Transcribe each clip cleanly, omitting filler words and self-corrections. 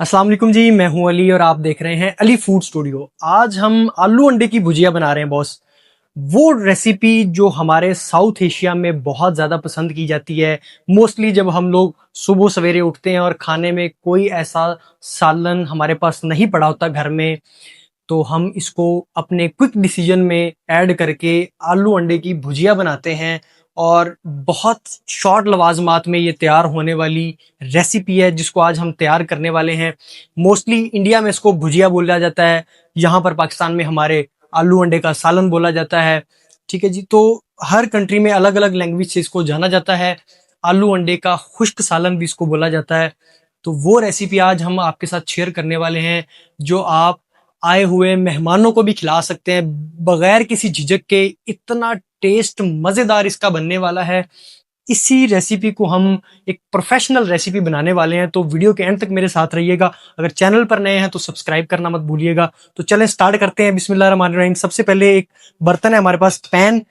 अस्सलाम वालेकुम जी, मैं हूं अली और आप देख रहे हैं अली फूड स्टूडियो। आज हम आलू अंडे की भुजिया बना रहे हैं बॉस। वो रेसिपी जो हमारे साउथ एशिया में बहुत ज़्यादा पसंद की जाती है। मोस्टली जब हम लोग सुबह सवेरे उठते हैं और खाने में कोई ऐसा सालन हमारे पास नहीं पड़ा होता घर में, तो हम इसको अपने क्विक डिसीजन में ऐड करके आलू अंडे की भुजिया बनाते हैं। और बहुत शॉर्ट लवाजमात में ये तैयार होने वाली रेसिपी है जिसको आज हम तैयार करने वाले हैं। मोस्टली इंडिया में इसको भुजिया बोला जाता है, यहाँ पर पाकिस्तान में हमारे आलू अंडे का सालन बोला जाता है। ठीक है जी, तो हर कंट्री में अलग अलग लैंग्वेज से इसको जाना जाता है। आलू अंडे का खुश्क सालन भी इसको बोला जाता है। तो वो रेसिपी आज हम आपके साथ शेयर करने वाले हैं, जो आप आए हुए मेहमानों को भी खिला सकते हैं बगैर किसी झिझक के। इतना टेस्ट मजेदार इसका बनने वाला है। इसी रेसिपी को हम एक प्रोफेशनल रेसिपी बनाने वाले हैं, तो वीडियो के एंड तक मेरे साथ रहिएगा। अगर चैनल पर नए हैं तो सब्सक्राइब करना मत भूलिएगा। तो चलें स्टार्ट करते हैं। बिस्मिल्लाहिर्रहमानिर्रहीम। सबसे पहले एक बर्तन है हमारे पास, पैन।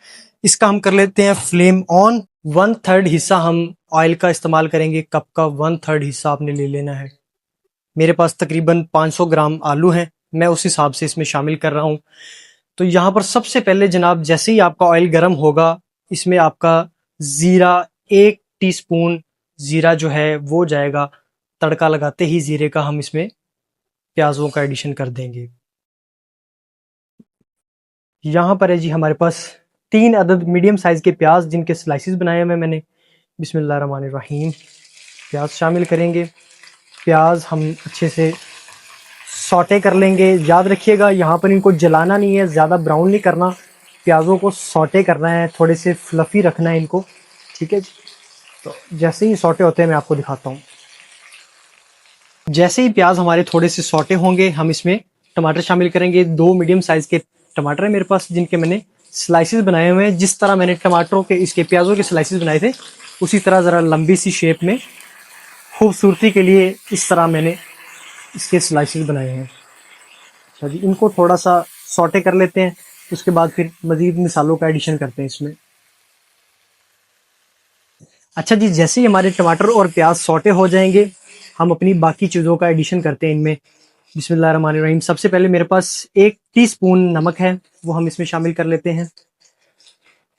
इसका हम कर लेते हैं फ्लेम ऑन। 1/3 हिस्सा हम ऑयल का इस्तेमाल करेंगे। कप का 1/3 हिस्सा आपने ले लेना है। मेरे पास तकरीबन 500 ग्राम आलू हैं, मैं उस हिसाब से इसमें शामिल कर रहा हूँ। तो यहाँ पर सबसे पहले जनाब, जैसे ही आपका ऑयल गर्म होगा, इसमें आपका जीरा, 1 टीस्पून जीरा जो है वो जाएगा। तड़का लगाते ही जीरे का हम इसमें प्याजों का एडिशन कर देंगे। यहाँ पर है जी हमारे पास 3 अदद मीडियम साइज के प्याज, जिनके स्लाइसिस बनाए हुए मैंने। बिस्मिल्लाहिर्रहमानिर्रहीम। प्याज शामिल करेंगे। प्याज हम अच्छे से सौटे कर लेंगे। याद रखिएगा यहाँ पर इनको जलाना नहीं है, ज़्यादा ब्राउन नहीं करना। प्याज़ों को सौटे करना है, थोड़े से फ्लफ़ी रखना है इनको। ठीक है जी। तो जैसे ही सौटे होते हैं मैं आपको दिखाता हूँ। जैसे ही प्याज हमारे थोड़े से सौटे होंगे, हम इसमें टमाटर शामिल करेंगे। 2 मीडियम साइज़ के टमाटर है मेरे पास, जिनके मैंने स्लाइसिस बनाए हुए हैं। जिस तरह मैंने टमाटरों के इसके प्याज़ों के स्लाइसिस बनाए थे, उसी तरह ज़रा लंबी सी शेप में खूबसूरती के लिए इस तरह मैंने इसके स्लाइसिस बनाए हैं। अच्छा जी, इनको थोड़ा सा सौटे कर लेते हैं। उसके बाद फिर मज़ीद मिसालों का एडिशन करते हैं इसमें। अच्छा जी, जैसे ही हमारे टमाटर और प्याज सौटे हो जाएंगे, हम अपनी बाकी चीज़ों का एडिशन करते हैं इनमें। बिस्मिल्लाहिर्रहमानिर्रहीम। सबसे पहले मेरे पास 1 टीस्पून नमक है, वो हम इसमें शामिल कर लेते हैं।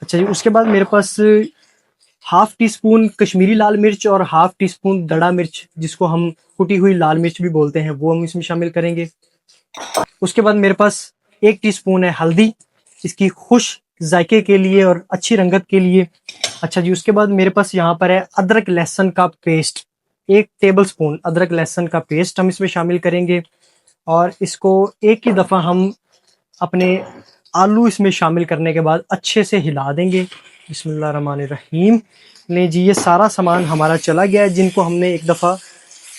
अच्छा जी, उसके बाद मेरे पास 1/2 टीस्पून कश्मीरी लाल मिर्च और 1/2 टीस्पून दड़ा मिर्च, जिसको हम कुटी हुई लाल मिर्च भी बोलते हैं, वो हम इसमें शामिल करेंगे। उसके बाद मेरे पास 1 टीस्पून है हल्दी, इसकी खुश जायके के लिए और अच्छी रंगत के लिए। अच्छा जी, उसके बाद मेरे पास यहाँ पर है अदरक लहसुन का पेस्ट। 1 टेबल स्पून अदरक लहसुन का पेस्ट हम इसमें शामिल करेंगे। और इसको एक ही दफ़ा हम अपने आलू इसमें शामिल करने के बाद अच्छे से हिला देंगे। बिस्मिल्लाहिर्रहमानिर्रहीम। नहीं जी, ये सारा सामान हमारा चला गया है, जिनको हमने एक दफ़ा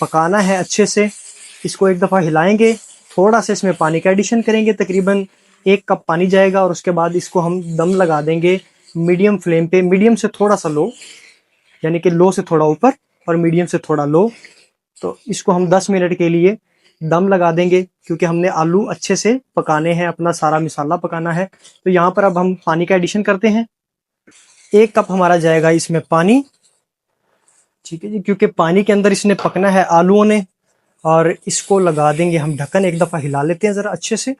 पकाना है अच्छे से। इसको एक दफ़ा हिलाएंगे, थोड़ा सा इसमें पानी का एडिशन करेंगे, तकरीबन 1 कप पानी जाएगा। और उसके बाद इसको हम दम लगा देंगे मीडियम फ्लेम पे। मीडियम से थोड़ा सा लो, यानी कि लो से थोड़ा ऊपर और मीडियम से थोड़ा लो। तो इसको हम 10 मिनट के लिए दम लगा देंगे, क्योंकि हमने आलू अच्छे से पकाने हैं, अपना सारा मिसाला पकाना है। तो यहाँ पर अब हम पानी का एडिशन करते हैं। 1 कप हमारा जाएगा इसमें पानी। ठीक है जी, क्योंकि पानी के अंदर इसने पकना है आलूओं ने। और इसको लगा देंगे हम ढक्कन। एक दफ़ा हिला लेते हैं ज़रा अच्छे से।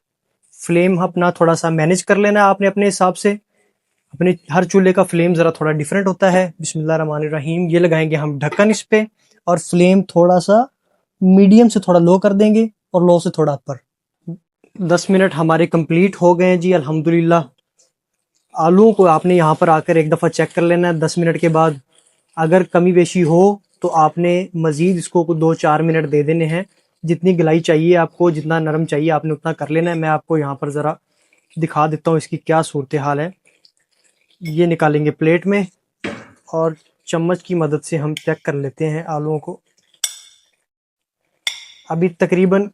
फ्लेम अपना थोड़ा सा मैनेज कर लेना है आपने अपने हिसाब से। अपने हर चूल्हे का फ्लेम ज़रा थोड़ा डिफरेंट होता है। बिस्मिल्लाहिर्रहमानिर्रहीम। ये लगाएंगे हम ढक्कन इस पे, और फ्लेम थोड़ा सा मीडियम से थोड़ा लो कर देंगे और लो से थोड़ा ऊपर। 10 मिनट हमारे कंप्लीट हो गए हैं जी, अल्हम्दुलिल्लाह। आलूओं को आपने यहाँ पर आकर एक दफ़ा चेक कर लेना है 10 मिनट के बाद। अगर कमी बेशी हो तो आपने मज़ीद इसको 2-4 मिनट दे देने हैं। जितनी गलाई चाहिए आपको, जितना नरम चाहिए, आपने उतना कर लेना है। मैं आपको यहाँ पर ज़रा दिखा देता हूँ इसकी क्या सूरत हाल है। ये निकालेंगे प्लेट में, और चम्मच की मदद से हम चेक कर लेते हैं आलूओं को। अभी तकरीबन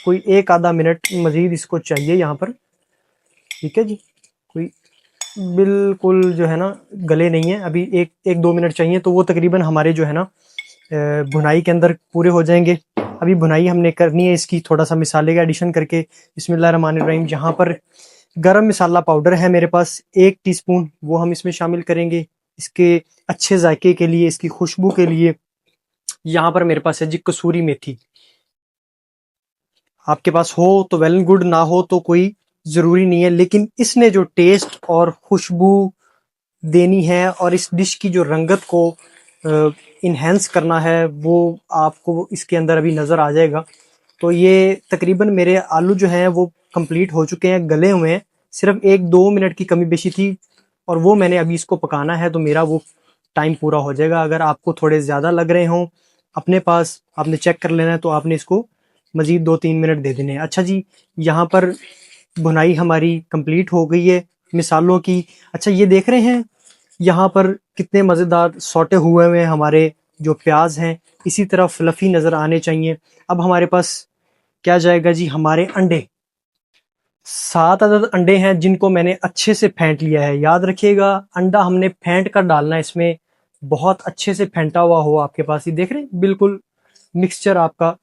कोई 1 आधा मिनट मज़ीद इसको चाहिए यहाँ पर। ठीक है जी, कोई बिल्कुल जो है ना गले नहीं है। अभी 1-2 मिनट चाहिए, तो वो तकरीबन हमारे जो है ना भुनाई के अंदर पूरे हो जाएंगे। अभी भुनाई हमने करनी है इसकी, थोड़ा सा मिसाले का एडिशन करके। बिस्मिल्लाहिर्रहमानिर्रहीम। जहाँ पर गरम मसाला पाउडर है मेरे पास 1 टीस्पून, वो हम इसमें शामिल करेंगे इसके अच्छे जायके के लिए, इसकी खुशबू के लिए। यहाँ पर मेरे पास है जी कसूरी मेथी। आपके पास हो तो वेल एंड गुड, ना हो तो कोई ज़रूरी नहीं है, लेकिन इसने जो टेस्ट और खुशबू देनी है और इस डिश की जो रंगत को इन्हेंस करना है वो आपको इसके अंदर अभी नज़र आ जाएगा। तो ये तकरीबन मेरे आलू जो हैं वो कंप्लीट हो चुके हैं, गले हुए हैं, सिर्फ 1-2 मिनट की कमी बेशी थी और वो मैंने अभी इसको पकाना है तो मेरा वो टाइम पूरा हो जाएगा। अगर आपको थोड़े ज़्यादा लग रहे हों अपने पास, आपने चेक कर लेना है, तो आपने इसको मज़ीद 2-3 मिनट दे देने हैं। अच्छा जी, यहाँ पर भुनाई हमारी कंप्लीट हो गई है मिसालों की। अच्छा, ये देख रहे हैं यहाँ पर कितने मज़ेदार सौटे हुए हैं हमारे जो प्याज हैं, इसी तरह फ्लफ़ी नज़र आने चाहिए। अब हमारे पास क्या जाएगा जी, हमारे अंडे। 7 अदद अंडे हैं जिनको मैंने अच्छे से फेंट लिया है। याद रखिएगा, अंडा हमने फेंट कर डालना है इसमें, बहुत अच्छे से फेंटा हुआ हो आपके पास। ये देख रहे हैं, बिल्कुल मिक्सचर आपका,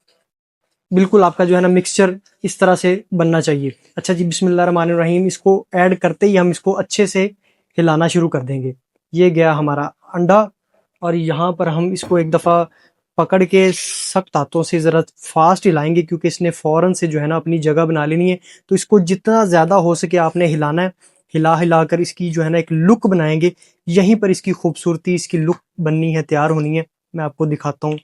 बिल्कुल आपका जो है ना मिक्सचर इस तरह से बनना चाहिए। अच्छा जी, बिस्मिल्लाहिर्रहमानिर्रहीम, इसको ऐड करते ही हम इसको अच्छे से हिलाना शुरू कर देंगे। ये गया हमारा अंडा और यहाँ पर हम इसको एक दफ़ा पकड़ के सख्त हाथों से ज़रा फास्ट हिलाएंगे क्योंकि इसने फ़ौरन से जो है ना अपनी जगह बना लेनी है। तो इसको जितना ज़्यादा हो सके आपने हिलाना है, हिला हिला कर इसकी जो है ना एक लुक बनाएंगे। यहीं पर इसकी खूबसूरती, इसकी लुक बननी है, तैयार होनी है। मैं आपको दिखाता हूँ।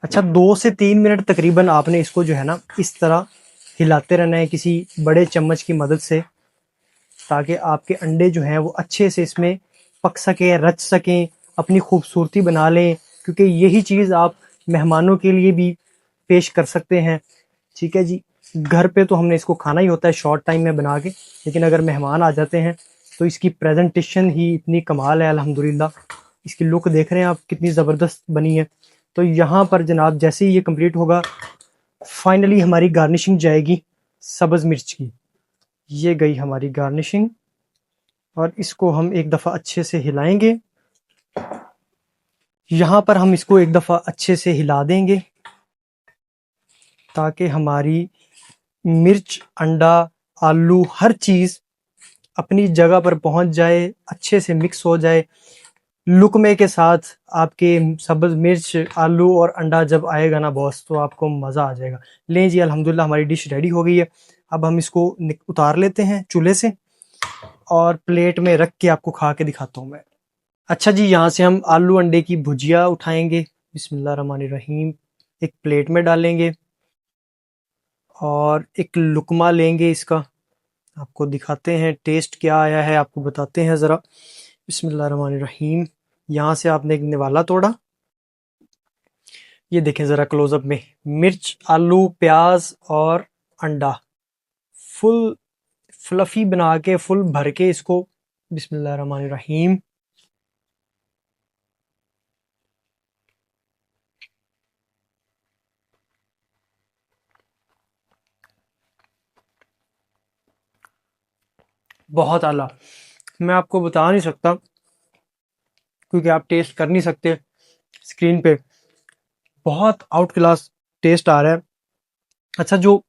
अच्छा, 2 से 3 मिनट तकरीबन आपने इसको जो है ना इस तरह हिलाते रहना है किसी बड़े चम्मच की मदद से, ताकि आपके अंडे जो हैं वो अच्छे से इसमें पक सकें, रच सकें, अपनी खूबसूरती बना लें, क्योंकि यही चीज़ आप मेहमानों के लिए भी पेश कर सकते हैं। ठीक है जी, घर पे तो हमने इसको खाना ही होता है शॉर्ट टाइम में बना के, लेकिन अगर मेहमान आ जाते हैं तो इसकी प्रेजेंटेशन ही इतनी कमाल है अल्हम्दुलिल्लाह। इसकी लुक देख रहे हैं आप कितनी ज़बरदस्त बनी है। तो यहाँ पर जनाब जैसे ही ये कंप्लीट होगा, फाइनली हमारी गार्निशिंग जाएगी सब्ज़ मिर्च की। ये गई हमारी गार्निशिंग और इसको हम एक दफ़ा अच्छे से हिलाएंगे। यहाँ पर हम इसको एक दफ़ा अच्छे से हिला देंगे ताकि हमारी मिर्च, अंडा, आलू, हर चीज़ अपनी जगह पर पहुंच जाए, अच्छे से मिक्स हो जाए। लुकमे के साथ आपके सब्ज़ मिर्च, आलू और अंडा जब आएगा ना बॉस, तो आपको मज़ा आ जाएगा। लें जी, अल्हम्दुलिल्लाह हमारी डिश रेडी हो गई है। अब हम इसको उतार लेते हैं चूल्हे से और प्लेट में रख के आपको खा के दिखाता हूँ मैं। अच्छा जी, यहाँ से हम आलू अंडे की भुजिया उठाएंगे, बिस्मिल्लाहिर्रहमानिर्रहीम, एक प्लेट में डालेंगे और एक लुकमा लेंगे इसका। आपको दिखाते हैं टेस्ट क्या आया है, आपको बताते हैं ज़रा। बिस्मिल्लाहिर्रहमानिर्रहीम, यहाँ से आपने एक निवाला तोड़ा, ये देखें ज़रा क्लोज़अप में, मिर्च, आलू, प्याज और अंडा, फुल फ्लफ़ी बना के, फुल भर के इसको। बिस्मिल्लाहिर्रहमानिर्रहीम, बहुत आला, मैं आपको बता नहीं सकता क्योंकि आप टेस्ट कर नहीं सकते स्क्रीन पे। बहुत आउट क्लास टेस्ट आ रहा है। अच्छा, जो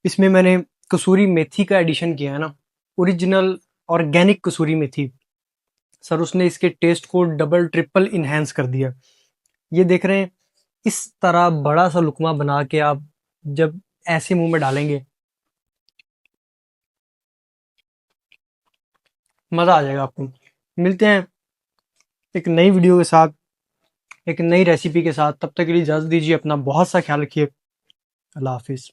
इसमें मैंने कसूरी मेथी का एडिशन किया है ना, ओरिजिनल ऑर्गेनिक कसूरी मेथी, सर उसने इसके टेस्ट को डबल ट्रिपल इन्हेंस कर दिया। ये देख रहे हैं, इस तरह बड़ा सा लुकमा बना के आप जब ऐसे मुंह में डालेंगे, मज़ा आ जाएगा आपको। मिलते हैं एक नई वीडियो के साथ, एक नई रेसिपी के साथ। तब तक के लिए इजाज़त दीजिए, अपना बहुत सा ख्याल रखिए। अल्लाह हाफिज़।